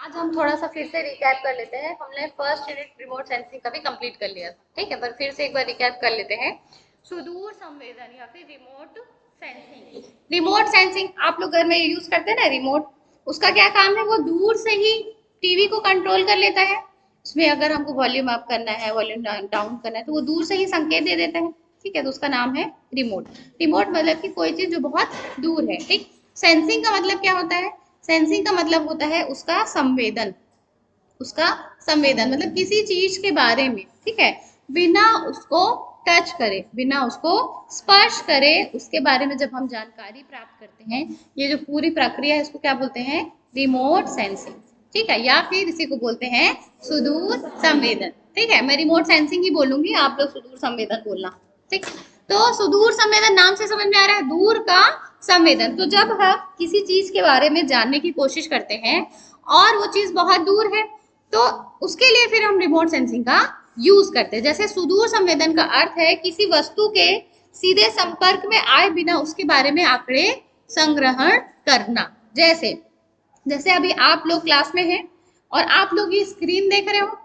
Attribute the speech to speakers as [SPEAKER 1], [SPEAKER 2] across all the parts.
[SPEAKER 1] आज हम थोड़ा सा फिर से रिकैप कर लेते हैं। हमने फर्स्ट यूनिट रिमोट सेंसिंग का भी कंप्लीट कर लिया था, ठीक है, पर फिर से एक बार रिकैप कर लेते हैं। सुदूर संवेदन या फिर रिमोट सेंसिंग। रिमोट सेंसिंग आप लोग घर में यूज करते हैं ना, रिमोट। उसका क्या काम है, वो दूर से ही टीवी को कंट्रोल कर लेता है। उसमें अगर हमको वॉल्यूम अप करना है, वॉल्यूम डाउन करना है, तो वो दूर से ही संकेत दे देता है। ठीक है, तो उसका नाम है रिमोट। रिमोट मतलब कि कोई चीज जो बहुत दूर है। ठीक। सेंसिंग का मतलब क्या होता है? सेंसिंग का मतलब होता है उसका संवेदन। उसका संवेदन मतलब किसी चीज के बारे में, ठीक है, बिना उसको टच करे, बिना उसको स्पर्श करे, उसके बारे में जब हम जानकारी प्राप्त करते हैं, ये जो पूरी प्रक्रिया है इसको क्या बोलते हैं? Remote sensing. ठीक है, या फिर इसी को बोलते हैं सुदूर संवेदन। ठीक है, मैं रिमोट सेंसिंग ही बोलूंगी, आप लोग सुदूर संवेदन बोलना। ठीक। तो सुदूर संवेदन नाम से समझ में आ रहा है, दूर का संवेदन। तो जब हम किसी चीज के बारे में जानने की कोशिश करते हैं और वो चीज बहुत दूर है, तो उसके लिए फिर हम रिमोट सेंसिंग का यूज करते हैं। जैसे सुदूर संवेदन का अर्थ है किसी वस्तु के सीधे संपर्क में आए बिना उसके बारे में आंकड़े संग्रहण करना। जैसे जैसे अभी आप लोग क्लास में हैं और आप लोग ये स्क्रीन देख रहे हो,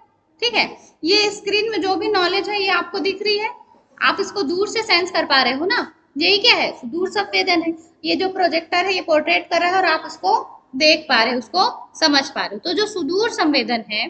[SPEAKER 1] ठीक है, ये स्क्रीन में जो भी नॉलेज है ये आपको दिख रही है, आप इसको दूर से सेंस कर पा रहे हो ना। यही क्या है? सुदूर संवेदन है। ये जो प्रोजेक्टर है ये पोर्ट्रेट कर रहा है और आप उसको देख पा रहे हो, उसको समझ पा रहे हो। तो जो सुदूर संवेदन है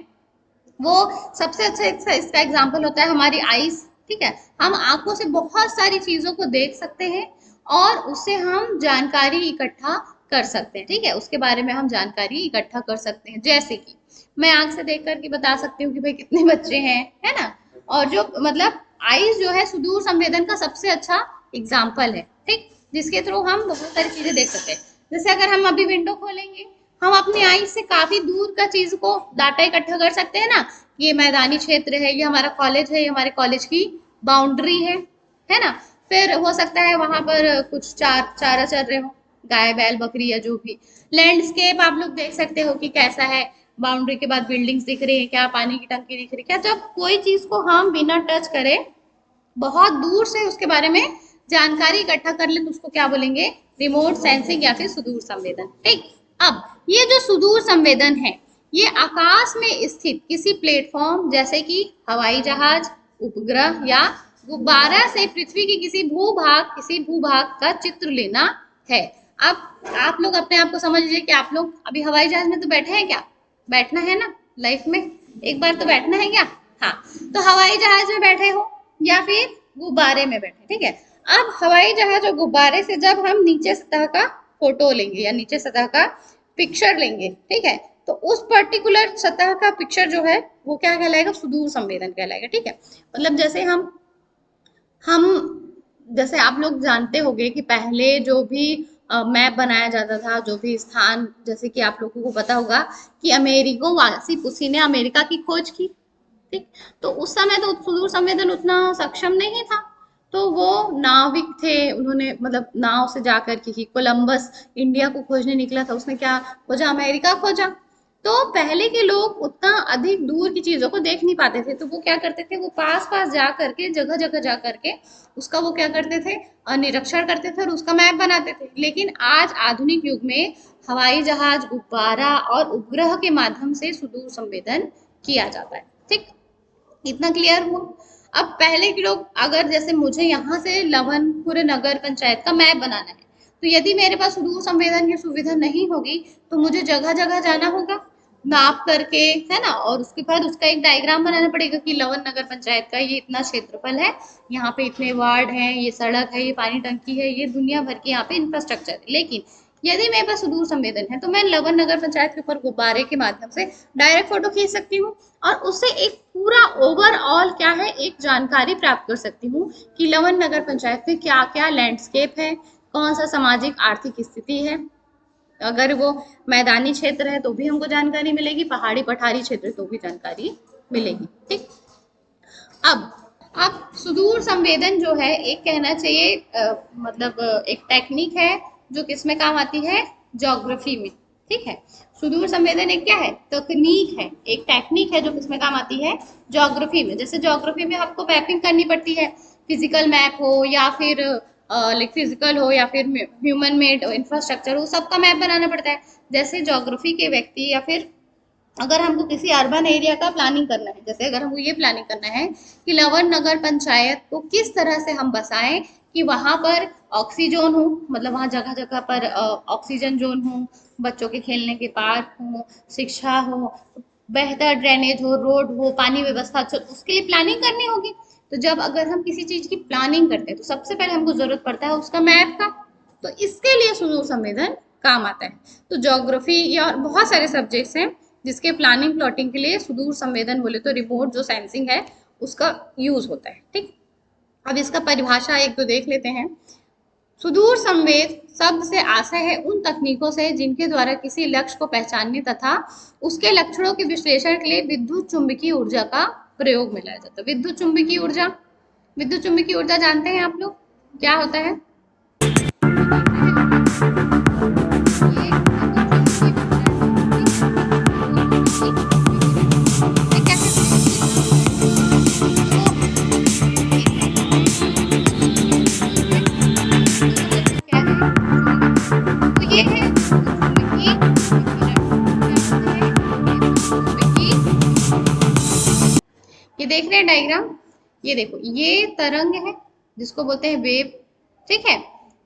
[SPEAKER 1] वो सबसे अच्छा इसका एग्जाम्पल होता है हमारी आईज। ठीक है, हम आंखों से बहुत सारी चीजों को देख सकते हैं और उससे हम जानकारी इकट्ठा कर सकते हैं। ठीक है, उसके बारे में हम जानकारी इकट्ठा कर सकते हैं। जैसे कि मैं आंख से देख करके बता सकती हूँ कि भाई कितने बच्चे हैं, है ना। और जो मतलब आईज जो है सुदूर संवेदन का सबसे अच्छा एग्जाम्पल है। ठीक, जिसके थ्रू हम बहुत सारी चीजें देख सकते हैं। जैसे अगर हम अभी विंडो खोलेंगे, हम अपनी आईज से काफी दूर का चीज को डाटा इकट्ठा कर सकते हैं ना। ये मैदानी क्षेत्र है, ये हमारा कॉलेज है, ये हमारे कॉलेज की बाउंड्री है ना। फिर हो सकता है वहां पर कुछ चारा चर रहे हो, गाय बैल बकरी या जो भी। लैंडस्केप आप लोग देख सकते हो कि कैसा है, बाउंड्री के बाद बिल्डिंग्स दिख रही है क्या, पानी की टंकी दिख रही है क्या। जब कोई चीज को हम बिना टच करे बहुत दूर से उसके बारे में जानकारी इकट्ठा कर ले, तो उसको क्या बोलेंगे? रिमोट सेंसिंग या फिर सुदूर संवेदन। ठीक। अब ये जो सुदूर संवेदन है, ये आकाश में स्थित किसी प्लेटफॉर्म जैसे कि हवाई जहाज, उपग्रह या गुब्बारा से पृथ्वी की किसी भूभाग का चित्र लेना है। अब आप लोग अपने आप को समझ लीजिए कि आप लोग अभी हवाई जहाज में तो बैठे हैं क्या? बैठना है ना लाइफ में, एक बार तो बैठना है क्या? हाँ। तो हवाई जहाज में बैठे हो या फिर गुब्बारे में बैठे, ठीक है। अब हवाई जहाज और गुब्बारे से जब हम नीचे सतह का फोटो लेंगे या नीचे सतह का पिक्चर लेंगे, ठीक है, तो उस पर्टिकुलर सतह का पिक्चर जो है वो क्या कहलाएगा? सुदूर संवेदन कहलाएगा। ठीक है, मतलब जैसे हम जैसे आप लोग जानते होंगे कि पहले जो भी मैप बनाया जाता था, जो भी स्थान, जैसे कि आप लोगों को पता होगा कि अमेरिको वासी पुसी ने अमेरिका की खोज की। ठीक। तो उस समय तो सुदूर संवेदन उतना सक्षम नहीं था, तो वो नाविक थे, उन्होंने मतलब नाव से जाकर के, कोलंबस इंडिया को खोजने निकला था, उसने क्या खोजा? अमेरिका खोजा। तो पहले के लोग उतना अधिक दूर की चीजों को देख नहीं पाते थे, तो वो क्या करते थे? वो पास पास जा करके, जगह जगह जा करके उसका वो क्या करते थे? निरीक्षण करते थे और उसका मैप बनाते थे। लेकिन आज आधुनिक युग में हवाई जहाज, गुब्बारा और उपग्रह के माध्यम से सुदूर संवेदन किया जाता है। ठीक, इतना क्लियर हुआ। अब पहले के लोग, अगर जैसे मुझे यहाँ से लवनपुर नगर पंचायत का मैप बनाना है, तो यदि मेरे पास सुदूर संवेदन की सुविधा नहीं होगी तो मुझे जगह जगह जाना होगा, नाप करके, है ना। और उसके बाद उसका एक डायग्राम बनाना पड़ेगा कि लवन नगर पंचायत का ये इतना क्षेत्रफल है, यहाँ पे इतने वार्ड हैं, ये सड़क है, ये पानी टंकी है, ये दुनिया भर के यहाँ पे इंफ्रास्ट्रक्चर है। लेकिन यदि मेरे पास सुदूर संवेदन है तो मैं लवन नगर पंचायत के ऊपर गुब्बारे के माध्यम से डायरेक्ट फोटो खींच सकती हूँ और उससे एक पूरा ओवरऑल क्या है, एक जानकारी प्राप्त कर सकती हूँ कि लवन नगर पंचायत में क्या क्या लैंडस्केप है, कौन सा सामाजिक आर्थिक स्थिति है। अगर वो मैदानी क्षेत्र है तो भी हमको जानकारी मिलेगी, पहाड़ी पठारी क्षेत्र तो भी जानकारी मिलेगी। ठीक। अब सुदूर संवेदन जो है, एक कहना चाहिए मतलब एक टेक्निक है जो किसमें काम आती है? ज्योग्राफी में। ठीक है, सुदूर संवेदन एक क्या है? तकनीक है, एक टेक्निक है जो किसमें काम आती है? ज्योग्राफी में। जैसे ज्योग्राफी में आपको मैपिंग करनी पड़ती है, फिजिकल मैप हो या फिर लाइक फिजिकल हो या फिर ह्यूमन मेड इंफ्रास्ट्रक्चर हो, सबका मैप बनाना पड़ता है। जैसे ज्योग्राफी के व्यक्ति या फिर अगर हमको किसी अर्बन एरिया का प्लानिंग करना है, जैसे अगर हमको ये प्लानिंग करना है कि लवन नगर पंचायत को किस तरह से हम बसाएं कि वहां पर ऑक्सीजोन हो, मतलब वहां जगह जगह पर ऑक्सीजन जोन हो, बच्चों के खेलने के पार्क हो, शिक्षा हो, बेहतर ड्रेनेज हो, रोड हो, पानी व्यवस्था अच्छा, उसके लिए प्लानिंग करनी होगी। तो जब अगर हम किसी चीज की प्लानिंग करते हैं तो सबसे पहले हमको जरूरत पड़ता है उसका मैप का। तो इसके लिए सुदूर संवेदन काम आता है। तो ज्योग्राफी या बहुत सारे सब्जेक्ट्स हैं जिसके प्लानिंग प्लॉटिंग के लिए सुदूर संवेदन बोले तो रिमोट जो सेंसिंग है उसका यूज होता है। ठीक, अब इसका परिभाषा एक तो देख लेते हैं। सुदूर संवेद शब्द से आशय है उन तकनीकों से जिनके द्वारा किसी लक्ष्य को पहचानने तथा उसके लक्षणों के विश्लेषण के लिए विद्युत चुंबकीय ऊर्जा का प्रयोग में लाया जाता है। विद्युत चुंबकीय ऊर्जा, विद्युत चुंबकीय ऊर्जा जानते हैं आप लोग क्या होता है? ये देख रहे हैं डायग्राम, ये देखो ये तरंग है जिसको बोलते हैं वेव। ठीक है,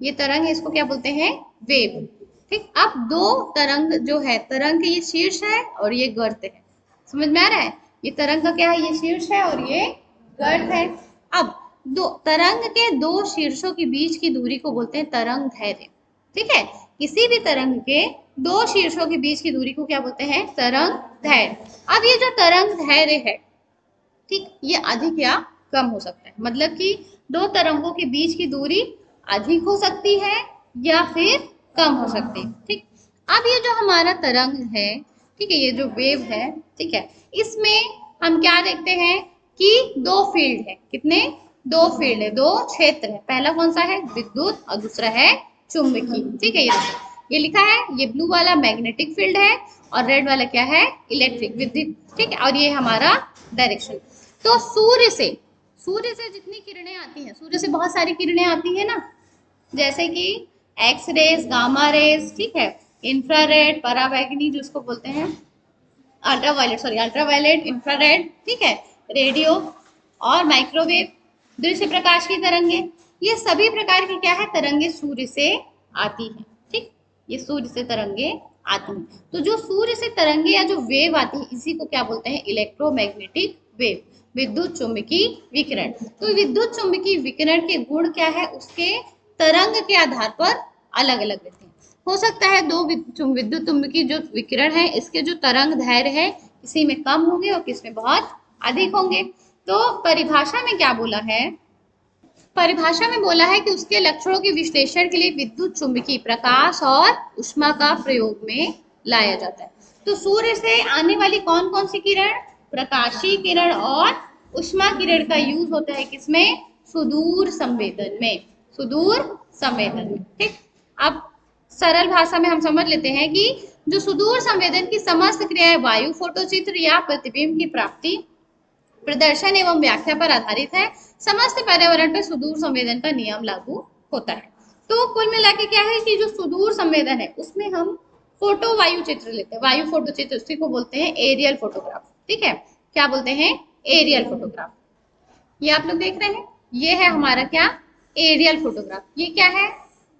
[SPEAKER 1] ये तरंग है, इसको क्या बोलते हैं? वेव। ठीक, अब दो तरंग जो है, तरंग के ये शीर्ष है और ये गर्त है, समझ में आ रहा है? ये तरंग का क्या है? ये शीर्ष है और ये गर्त है। अब दो तरंग के दो शीर्षों के बीच की दूरी को बोलते हैं तरंग दैर्घ्य। ठीक है, किसी भी तरंग के दो शीर्षों के बीच की दूरी को क्या बोलते हैं? तरंग दैर्घ्य। अब ये जो तरंग दैर्घ्य है, ठीक, ये अधिक या कम हो सकता है, मतलब कि दो तरंगों के बीच की दूरी अधिक हो सकती है या फिर कम हो सकती है। ठीक, अब ये जो हमारा तरंग है, ठीक है, ये जो वेव है, ठीक है, इसमें हम क्या देखते हैं कि दो फील्ड है। कितने? दो फील्ड है, दो क्षेत्र है। पहला कौन सा है? विद्युत, और दूसरा है चुंबकीय। ठीक है, ये लिखा है, ये ब्लू वाला मैग्नेटिक फील्ड है और रेड वाला क्या है? इलेक्ट्रिक, विद्युत। ठीक है, और ये हमारा डायरेक्शन। तो सूर्य से जितनी किरणें आती हैं, सूर्य से बहुत सारी किरणें आती है ना, जैसे कि एक्स रेज, गामा रेज, ठीक है, इंफ्रारेड, पराबैंगनी जिसको बोलते हैं, अल्ट्रावायलेट, इंफ्रारेड, ठीक है, रेडियो और माइक्रोवेव, दृश्य प्रकाश की तरंगे, ये सभी प्रकार की क्या है? तरंगे सूर्य से आती हैं। ठीक, ये सूर्य से तरंगे आती हैं। तो जो सूर्य से तरंगे या जो वेव आती है, इसी को क्या बोलते हैं? इलेक्ट्रोमैग्नेटिक वेव, विद्युत चुंबकीय विकिरण। तो विद्युत चुंबकीय विकिरण के गुण क्या है? उसके तरंग के आधार पर अलग अलग रहते हैं। हो सकता है दो विद्युत चुंबकीय जो विकिरण है, इसके जो तरंग दैर्घ्य है किसी में कम होंगे और किसी में बहुत अधिक होंगे। तो परिभाषा में क्या बोला है? परिभाषा में बोला है कि उसके लक्षणों के विश्लेषण के लिए विद्युत चुंबकीय प्रकाश और ऊष्मा का प्रयोग में लाया जाता है। तो सूर्य से आने वाली कौन कौन सी किरण? प्रकाशीय किरण और ऊष्मा किरण का यूज होता है किसमें? सुदूर संवेदन में, सुदूर संवेदन में। ठीक, अब सरल भाषा में हम समझ लेते हैं कि जो सुदूर संवेदन की समस्त क्रियाएं वायु फोटोचित्र या प्रतिबिंब की प्राप्ति, प्रदर्शन एवं व्याख्या पर आधारित है। समस्त पर्यावरण पर सुदूर संवेदन का नियम लागू होता है। तो कुल मिला के क्या है कि जो सुदूर संवेदन है उसमें हम फोटो वायु चित्र लेते हैं। वायु फोटो चित्र, उसी को बोलते हैं एरियल फोटोग्राफ। ठीक है, क्या बोलते हैं? Aerial photograph. ये आप लोग देख रहे हैं, ये है हमारा क्या? Aerial photograph. ये क्या है?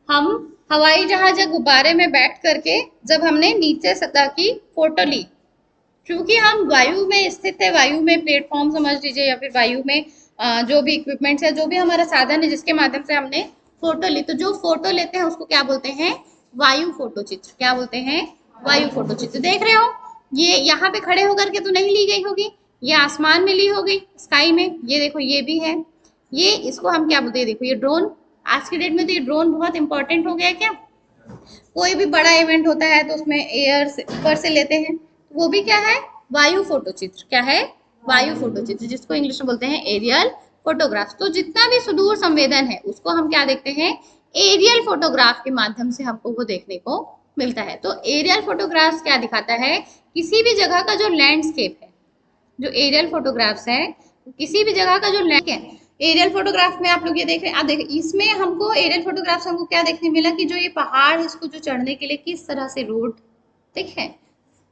[SPEAKER 1] हम हवाई जहाज या गुब्बारे में बैठ करके जब हमने नीचे सतह की फोटो ली, क्योंकि हम वायु में स्थित है, वायु में प्लेटफॉर्म समझ लीजिए या फिर वायु में जो भी इक्विपमेंट्स है, जो भी हमारा साधन है जिसके माध्यम से हमने फोटो ली, तो जो फोटो लेते हैं उसको क्या बोलते हैं? वायु फोटो चित्र। क्या बोलते हैं? वायु फोटो चित्र। देख रहे हो, ये यहाँ पे खड़े होकर के तो नहीं ली गई होगी, ये आसमान में ली होगी, स्काई में। ये देखो, ये भी है, ये इसको हम क्या बोलते हैं? देखो, ये ड्रोन। आज की डेट में तो ये ड्रोन बहुत इंपॉर्टेंट हो गया है। क्या कोई भी बड़ा इवेंट होता है तो उसमें एयर से ऊपर से लेते हैं, वो भी क्या है? वायु फोटो चित्र। क्या है? वायु फोटो चित्र, जिसको इंग्लिश में बोलते हैं एरियल फोटोग्राफ। तो जितना भी सुदूर संवेदन है उसको हम क्या देखते हैं? एरियल फोटोग्राफ के माध्यम से हमको वो देखने को मिलता है। तो एरियल फोटोग्राफ क्या दिखाता है? किसी भी जगह का जो लैंडस्केप है, जो एरियल फोटोग्राफ्स है, किसी भी जगह का जो लैंड है, एरियल फोटोग्राफ में आप लोग ये देख रहे हैं। आप देखिए, इसमें हमको एरियल फोटोग्राफ से हमको क्या देखने मिला कि जो ये पहाड़ है इसको जो चढ़ने के लिए किस तरह से रोड, ठीक है,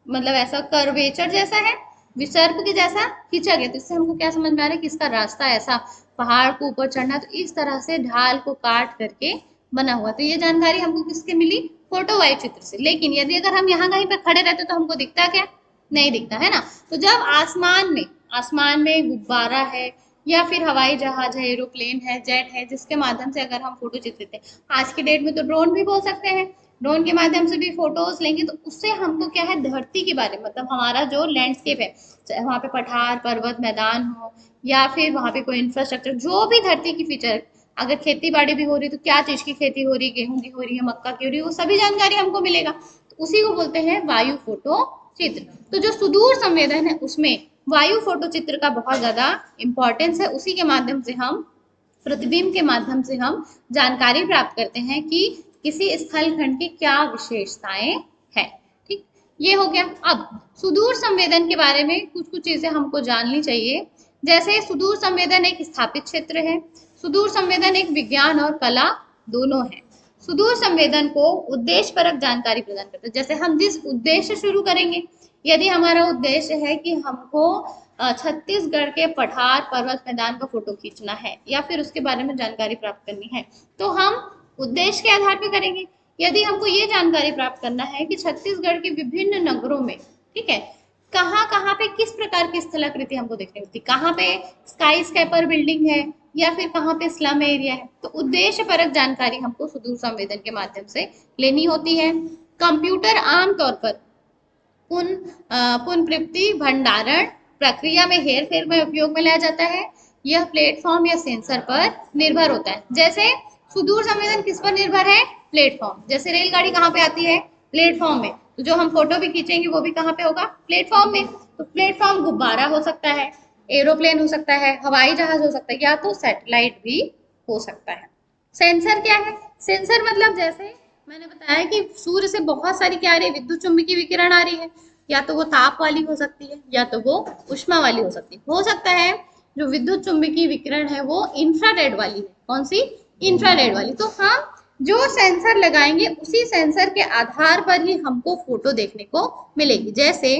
[SPEAKER 1] मतलब ऐसा कर्वेचर जैसा है, विसर्प के जैसा खींचा गया। तो इससे हमको क्या समझ में आ रहा है कि इसका रास्ता ऐसा पहाड़ को ऊपर चढ़ना, तो इस तरह से ढाल को काट करके बना हुआ। तो ये जानकारी हमको किसके मिली? फोटो वायु चित्र से। लेकिन यदि अगर हम यहाँ कहीं पे खड़े रहते तो हमको दिखता क्या? नहीं दिखता है ना। तो जब आसमान में गुब्बारा है या फिर हवाई जहाज है, एरोप्लेन है, जेट है, जिसके माध्यम से अगर हम फोटो चित्रित हैं, आज की डेट में तो ड्रोन भी बोल सकते हैं, ड्रोन के माध्यम से भी फोटोज लेंगे, तो उससे हमको क्या है, धरती के बारे में, मतलब हमारा जो लैंडस्केप है, चाहे वहाँ पे पठार पर्वत मैदान हो या फिर वहाँ पे कोई इंफ्रास्ट्रक्चर, जो भी धरती की फीचर, अगर खेती बाड़ी भी हो रही है तो क्या चीज की खेती हो रही है, गेहूं की हो रही है, मक्का की हो रही है, वो सभी जानकारी हमको मिलेगा। तो उसी को बोलते हैं वायु फोटो चित्र। तो जो सुदूर संवेदन है उसमें वायु फोटो चित्र का बहुत ज्यादा इंपॉर्टेंस है। उसी के माध्यम से हम, प्रतिबिंब के माध्यम से हम जानकारी प्राप्त करते हैं कि किसी स्थल खंड की क्या विशेषताएं हैं। ठीक, ये हो गया। अब सुदूर संवेदन के बारे में कुछ कुछ चीजें हमको जाननी चाहिए। जैसे सुदूर संवेदन एक स्थापित क्षेत्र है, सुदूर संवेदन एक विज्ञान और कला दोनों है। सुदूर संवेदन को उद्देश्य परक जानकारी प्रदान करता है। जैसे हम जिस उद्देश्य शुरू करेंगे, यदि हमारा उद्देश्य है कि हमको छत्तीसगढ़ के पठार पर्वत मैदान का फोटो खींचना है या फिर उसके बारे में जानकारी प्राप्त करनी है, तो हम उद्देश्य के आधार पर करेंगे। यदि हमको ये जानकारी प्राप्त करना है कि छत्तीसगढ़ के विभिन्न नगरों में, ठीक है, कहाँ कहाँ पे किस प्रकार की स्थलाकृति हमको देखने मिलती, कहाँ पे स्काई स्कैपर बिल्डिंग है या फिर कहाँ पे स्लम एरिया है, तो उद्देश्य परक जानकारी हमको सुदूर संवेदन के माध्यम से लेनी होती है। कंप्यूटर आमतौर पर पुनर्प्राप्ति भंडारण प्रक्रिया में हेर फेर में उपयोग में लाया जाता है। यह प्लेटफॉर्म या सेंसर पर निर्भर होता है। जैसे सुदूर संवेदन किस पर निर्भर है? प्लेटफॉर्म। जैसे रेलगाड़ी कहाँ पे आती है? प्लेटफॉर्म में। तो जो हम फोटो भी खींचेंगे वो भी कहाँ पे होगा? प्लेटफॉर्म में। तो प्लेटफॉर्म गुब्बारा हो सकता है, एरोप्लेन हो सकता है, हवाई जहाज हो सकता है, या तो सैटेलाइट भी हो सकता है। सेंसर क्या है? सेंसर मतलब जैसे मैंने बताया कि सूर्य से बहुत सारी क्या आ रही है, विद्युत चुंबकीय विकिरण आ रही है, या तो वो ताप वाली हो सकती है या तो वो उष्मा वाली हो सकती है। हो सकता है जो विद्युत चुंबकीय विकिरण है वो इंफ्रारेड वाली है। कौन सी? इंफ्रारेड वाली। तो हम जो सेंसर लगाएंगे उसी सेंसर के आधार पर ही हमको फोटो देखने को मिलेगी। जैसे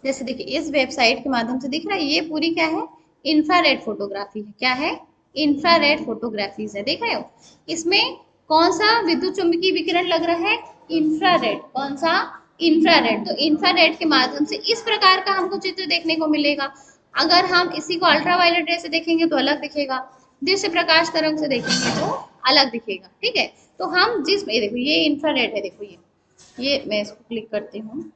[SPEAKER 1] जैसे देखिए इस वेबसाइट के माध्यम से दिख रहा है, ये पूरी क्या है? इंफ्रारेड फोटोग्राफी है। क्या है? इंफ्रारेड फोटोग्राफीज है। देख रहे हो? इसमें कौन सा विद्युत चुंबकीय विकिरण लग रहा है? इंफ्रारेड। कौन सा? इंफ्रारेड। तो इंफ्रारेड के माध्यम से इस प्रकार का हमको चित्र देखने को मिलेगा। अगर हम इसी को अल्ट्रावायलेट रे से देखेंगे तो अलग दिखेगा, दृश्य प्रकाश तरंग से देखेंगे तो अलग दिखेगा। ठीक है, तो हम जिस, ये देखो ये इंफ्रारेड है, देखो ये मैं इसको क्लिक करती हूँ,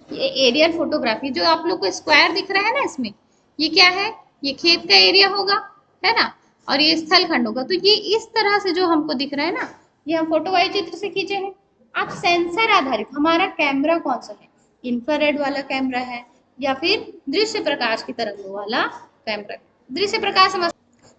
[SPEAKER 1] ये एरियल फोटोग्राफी, जो आप लोग को स्क्वायर दिख रहा है ना इसमें, ये क्या है? ये खेत का एरिया होगा, है ना, और ये स्थल खंड होगा। तो ये इस तरह से जो हमको दिख रहा है ना, ये हम फोटो वायु चित्र से खींचे हैं। अब सेंसर आधारित हमारा कैमरा कौन सा है? इंफ्रारेड वाला कैमरा है या फिर दृश्य प्रकाश की तरंगों वाला कैमरा? दृश्य प्रकाश समझ,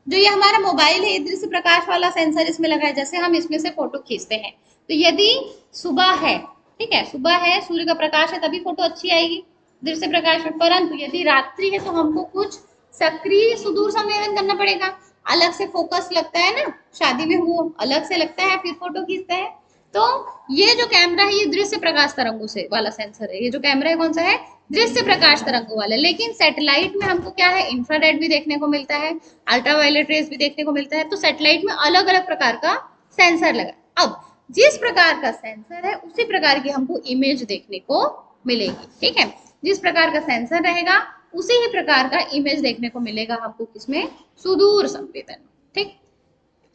[SPEAKER 1] जो ये हमारा मोबाइल है, दृश्य प्रकाश वाला सेंसर इसमें लगा है। जैसे हम इसमें से फोटो खींचते हैं, तो यदि सुबह है, ठीक है, सुबह है, सूर्य का प्रकाश है, तभी फोटो अच्छी आएगी दृश्य प्रकाश में। परंतु यदि रात्रि है तो हमको कुछ सक्रिय सुदूर संवेदन करना पड़ेगा, अलग से फोकस लगता है ना, शादी में वो अलग से लगता है, फिर फोटो खींचते हैं। तो ये जो कैमरा है ये दृश्य प्रकाश तरंगों से वाला सेंसर है। ये जो कैमरा है कौन सा है? दृश्य प्रकाश तरंगों वाला। लेकिन सैटेलाइट में हमको क्या है? इंफ्रारेड भी देखने को मिलता है, अल्ट्रावायलेट रेज भी देखने को मिलता है। तो सैटेलाइट में अलग अलग प्रकार का सेंसर लगा। अब जिस प्रकार का सेंसर है उसी प्रकार की हमको इमेज देखने को मिलेगी। ठीक है, जिस प्रकार का सेंसर रहेगा उसी ही प्रकार का इमेज देखने को मिलेगा हमको। किसमें? सुदूर संवेदन। ठीक,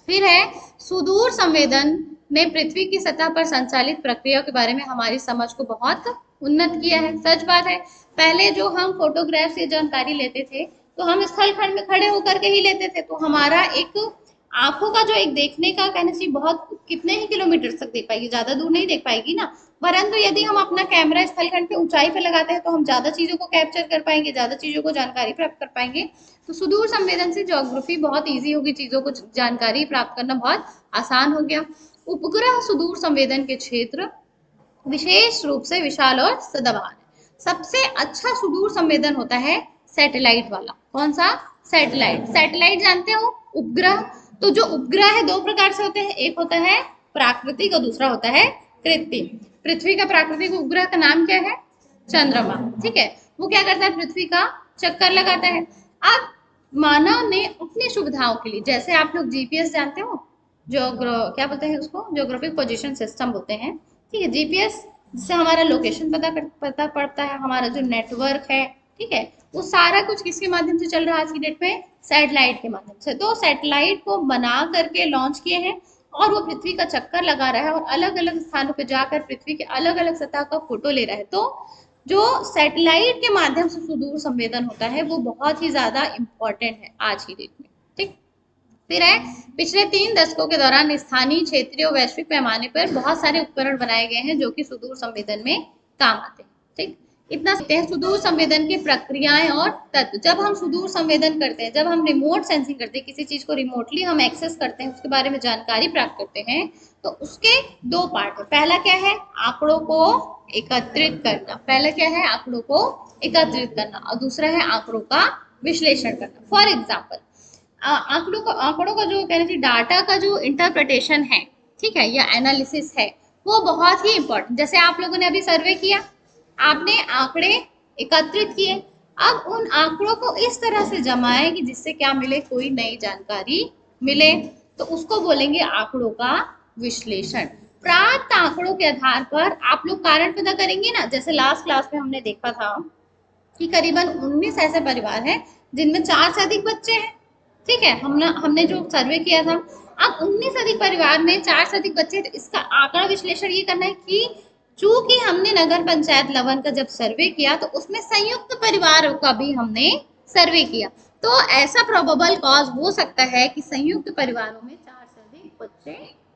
[SPEAKER 1] फिर है सुदूर संवेदन ने पृथ्वी की सतह पर संचालित प्रक्रियाओं के बारे में हमारी समझ को बहुत उन्नत किया है। सच बात है, पहले जो हम फोटोग्राफ से जानकारी लेते थे तो हम स्थल खंड में खड़े होकर के ही लेते थे, तो हमारा एक आंखों का जो एक देखने का कहना चाहिए, बहुत कितने ही किलोमीटर तक देख पाएगी, ज्यादा दूर नहीं देख पाएगी ना। परंतु यदि हम अपना कैमरा स्थल खंड पे ऊंचाई पे लगाते हैं तो हम ज्यादा चीजों को कैप्चर कर पाएंगे, ज्यादा चीजों को जानकारी प्राप्त कर पाएंगे। तो सुदूर संवेदन से ज्योग्राफी बहुत ईजी होगी, चीजों को जानकारी प्राप्त करना बहुत आसान हो गया। उपग्रह सुदूर संवेदन के क्षेत्र विशेष रूप से विशाल और सदाबहार है। सबसे अच्छा सुदूर संवेदन होता है सैटेलाइट वाला। कौन सा? सैटेलाइट। सैटेलाइट जानते हो? उपग्रह। तो जो उपग्रह है दो प्रकार से होते हैं, एक होता है प्राकृतिक और दूसरा होता है कृत्रिम। पृथ्वी का प्राकृतिक उपग्रह का नाम क्या है? चंद्रमा, ठीक है। वो क्या करता है, पृथ्वी का चक्कर लगाता है। अब मानव ने अपनी सुविधाओं के लिए, जैसे आप लोग जीपीएस जानते हो, क्या बोलते हैं उसको, ज्योग्राफिक पोजीशन सिस्टम बोलते हैं, ठीक है। जीपीएस जिससे हमारा लोकेशन पता पड़ता है, हमारा जो नेटवर्क है, ठीक है, वो सारा कुछ किसके माध्यम से चल रहा है आज की डेट में, सैटेलाइट के माध्यम से। तो सैटेलाइट को बना करके लॉन्च किए हैं और वो पृथ्वी का चक्कर लगा रहा है और अलग अलग स्थानों पे जाकर पृथ्वी के अलग अलग सतह का फोटो ले रहा है। तो जो सैटेलाइट के माध्यम से सुदूर संवेदन होता है वो बहुत ही ज्यादा इंपॉर्टेंट है आज की डेट में, ठीक। फिर है, पिछले 3 दशकों के दौरान स्थानीय, क्षेत्रीय और वैश्विक पैमाने पर बहुत सारे उपकरण बनाए गए हैं जो कि सुदूर संवेदन में काम आते हैं, ठीक। इतना सीखते हैं सुदूर संवेदन की प्रक्रियाएं और तत्व। जब हम सुदूर संवेदन करते हैं, जब हम रिमोट सेंसिंग करते हैं, किसी चीज को रिमोटली हम एक्सेस करते हैं, उसके बारे में जानकारी प्राप्त करते हैं, तो उसके 2 पार्ट है। पहला क्या है, आंकड़ों को एकत्रित करना। पहला क्या है, आंकड़ों को एकत्रित करना, और दूसरा है आंकड़ों का विश्लेषण करना। फॉर एग्जाम्पल, आंकड़ों का जो कहना चाहिए, डाटा का जो इंटरप्रिटेशन है, ठीक है, या एनालिसिस है, वो बहुत ही इंपॉर्टेंट। जैसे आप लोगों ने अभी सर्वे किया, आपने आंकड़े एकत्रित किए, अब उन आंकड़ों को इस तरह से जमाए कि जिससे क्या मिले, कोई नई जानकारी मिले, तो उसको बोलेंगे आंकड़ों का विश्लेषण। प्राप्त आंकड़ों के आधार पर आप लोग कारण पता करेंगे ना। जैसे लास्ट क्लास में हमने देखा था कि करीबन 19 ऐसे परिवार हैं जिनमें 4 से अधिक बच्चे हैं, ठीक है। हमने जो सर्वे किया था, अब 19 अधिक परिवार में 4 से अधिक बच्चे, तो इसका आंकड़ा विश्लेषण ये करना है कि चूंकि हमने नगर पंचायत लवन का जब सर्वे किया तो उसमें संयुक्त परिवारों का भी हमने सर्वे किया, तो ऐसा प्रोबेबल कॉज हो सकता है कि संयुक्त परिवारों में 4 से अधिक बच्चे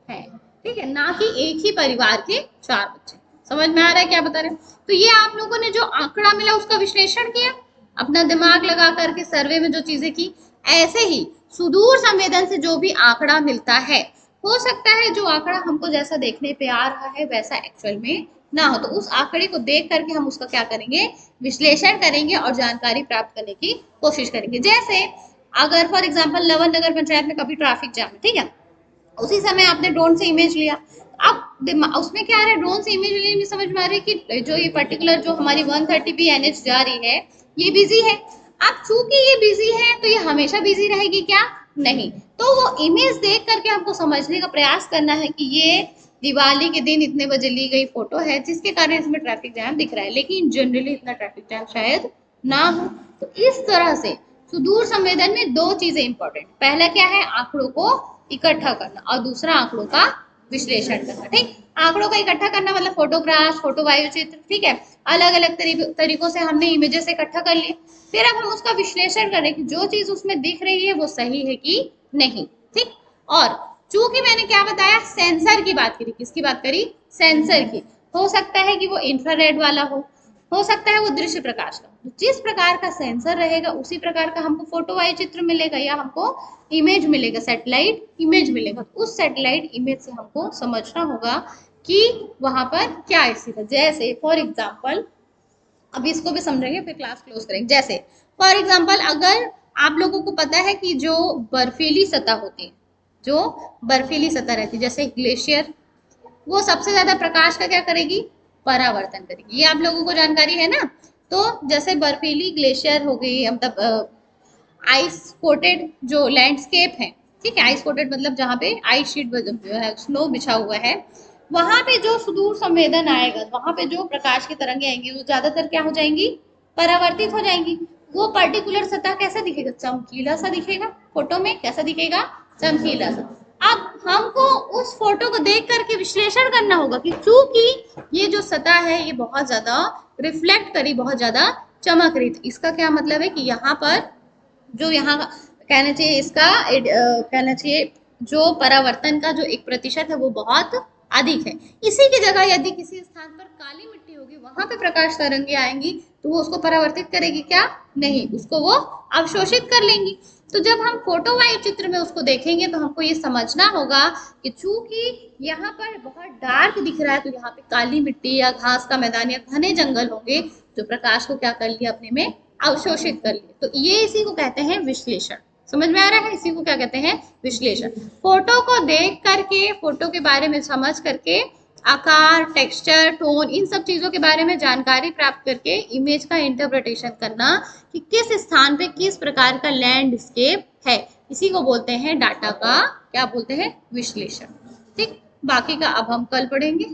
[SPEAKER 1] हैं, ठीक है, ना कि एक ही परिवार के 4 बच्चे। समझ में आ रहा है क्या बता रहे हैं? तो ये आप लोगों ने जो आंकड़ा मिला उसका विश्लेषण किया, अपना दिमाग लगा करके सर्वे में जो चीजें की। ऐसे ही सुदूर संवेदन से जो भी आंकड़ा मिलता है, हो सकता है जो आंकड़ा हमको जैसा देखने पे आ रहा है वैसा एक्चुअल में ना हो, तो उस आंकड़े को देख करके हम उसका क्या करेंगे, विश्लेषण करेंगे और जानकारी प्राप्त करने की कोशिश करेंगे। जैसे अगर फॉर एग्जाम्पल लवन नगर पंचायत में कभी ट्रैफिक जाम है, ठीक है, उसी समय आपने ड्रोन से इमेज लिया, अब उसमें क्या आ रहा है, ड्रोन से इमेज लेने में समझ में आ रहा है कि जो ये पर्टिकुलर जो हमारी 130 एनएच जा रही है ये बिजी है। अब चूंकि ये बिजी है तो ये हमेशा बिजी रहेगी क्या, नहीं। तो वो इमेज देख करके हमको समझने का प्रयास करना है कि ये दिवाली के दिन इतने बजे ली गई फोटो है जिसके कारण इसमें ट्रैफिक जैम दिख रहा है, लेकिन जनरली इतना ट्रैफिक जैम शायद ना हो। तो इस तरह से सुदूर संवेदन में 2 चीजें इंपॉर्टेंट, पहला क्या है, आंकड़ों को इकट्ठा करना, और दूसरा आंकड़ों का विश्लेषण करना, ठीक। आंकड़ों का इकट्ठा करना मतलब फोटोग्राफ, फोटो वायु चित्र, ठीक है, अलग अलग तरीकों से हमने इमेजेस इकट्ठा कर लिए। फिर अब हम उसका विश्लेषण करें कि जो चीज उसमें दिख रही है वो सही है कि नहीं, ठीक। और चूंकि मैंने क्या बताया, सेंसर की बात करी, किसकी बात करी, सेंसर की। हो सकता है कि वो इंफ्रारेड वाला हो सकता है वो दृश्य प्रकाश का। जिस प्रकार का सेंसर रहेगा उसी प्रकार का हमको फोटो वायु चित्र मिलेगा या हमको इमेज मिलेगा, सैटेलाइट इमेज मिलेगा। उस सैटेलाइट इमेज से हमको समझना होगा कि वहां पर क्या स्थिति है। जैसे फॉर एग्जाम्पल, अभी इसको भी समझेंगे फिर क्लास क्लोज करेंगे। जैसे फॉर एग्जाम्पल, अगर आप लोगों को पता है कि जो बर्फीली सतह होती है, जो बर्फीली सतह रहती है, जैसे ग्लेशियर, वो सबसे ज्यादा प्रकाश का क्या करेगी, परावर्तन करेगी। ये आप लोगों को जानकारी है ना। तो जैसे बर्फीली ग्लेशियर हो गई, मतलब आइस कोटेड जो लैंडस्केप है, ठीक है, आइस कोटेड मतलब जहाँ पे आइस शीट है, स्नो बिछा हुआ है, वहां पे जो सुदूर संवेदन आएगा, वहां पे जो प्रकाश की तरंगें आएंगी वो ज्यादातर क्या हो जाएंगी, परावर्तित हो जाएंगी। वो पर्टिकुलर सतह कैसा दिखेगा, चमकीला सा दिखेगा, फोटो में कैसा दिखेगा, चमकीला सा। अब हमको उस फोटो को देख करके विश्लेषण करना होगा कि चूंकि ये जो सतह है ये बहुत ज्यादा रिफ्लेक्ट करी, बहुत ज्यादा चमक रही थी, इसका क्या मतलब है कि यहाँ पर जो यहाँ कहना चाहिए इसका कहना चाहिए जो परावर्तन का जो 1% है वो बहुत अधिक है। इसी की जगह यदि किसी स्थान पर काली मिट्टी होगी, वहां पे प्रकाश तरंगे आएंगी, तो वो उसको परावर्तित करेगी क्या, नहीं, उसको वो अवशोषित कर लेंगी। तो जब हम फोटो वायु चित्र में उसको देखेंगे तो हमको ये समझना होगा कि चूंकि यहाँ पर बहुत डार्क दिख रहा है तो यहाँ पे काली मिट्टी या घास का मैदान या घने जंगल होंगे जो प्रकाश को क्या कर लिया, अपने में अवशोषित कर लिए। तो ये इसी को कहते हैं विश्लेषण। समझ में आ रहा है, इसी को क्या कहते हैं, विश्लेषण। फोटो को देख करके, फोटो के बारे में समझ करके आकार, टेक्सचर, टोन, इन सब चीजों के बारे में जानकारी प्राप्त करके इमेज का इंटरप्रिटेशन करना कि किस स्थान पे किस प्रकार का लैंडस्केप है, इसी को बोलते हैं डाटा का क्या बोलते हैं, विश्लेषण। ठीक, बाकी का अब हम कल पढ़ेंगे।